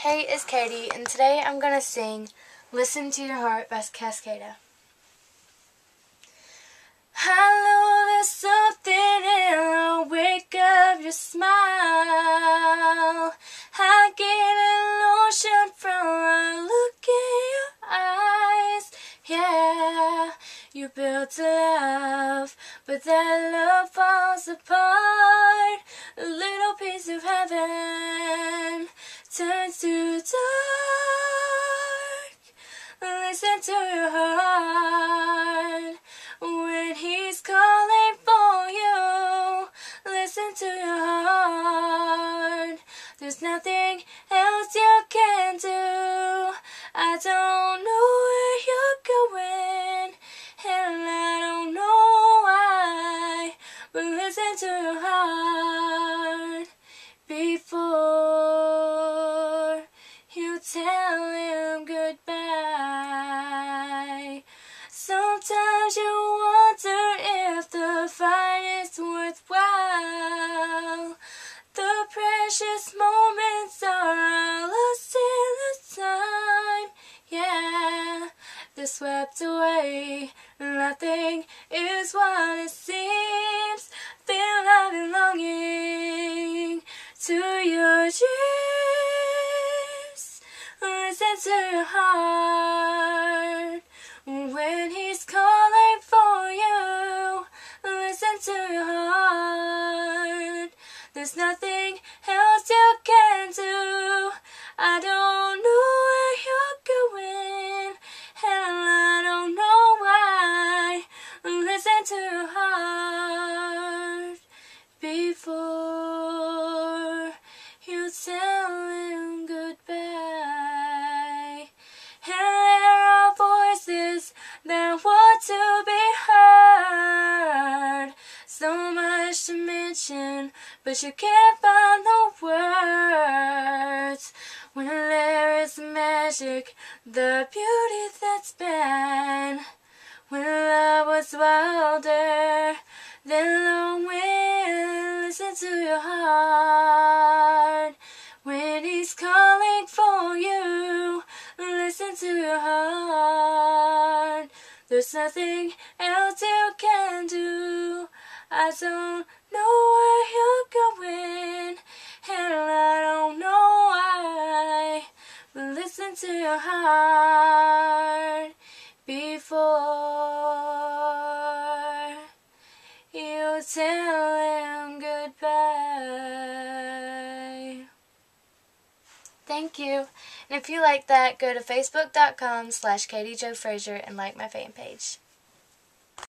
Hey, it's Katie, and today I'm going to sing Listen to Your Heart by Cascada. I know there's something in the wake of your smile. I get an ocean from a look in your eyes. Yeah, you built a love, but that love falls apart. A little piece of heaven turns to dark. Listen to your heart when he's calling for you. Listen to your heart. There's nothing else you can do. I don't know where you're going, and I don't know why, but listen to your heart before you tell him goodbye. Sometimes you wonder if the fight is worthwhile. The precious moments are lost in the time. Yeah, they're swept away. Nothing is what it seems. Feel like belonging to your dreams. Listen to your heart when he's calling for you. Listen to your heart. There's nothing else you can do. I don't know where you're going, and I don't know why. Listen to your heart before you tell him goodbye. And there are voices that want to be heard. So much to mention, but you can't find the words. When there is magic, the beauty that's been. When love was wilder than the wind. Listen to your heart when he's calling for you. Listen to your heart. There's nothing else you can do. I don't know where you're going, and I don't know why, but listen to your heart before you tell him goodbye. Thank you. And if you like that, go to facebook.com/KatieJoFrazier and like my fan page.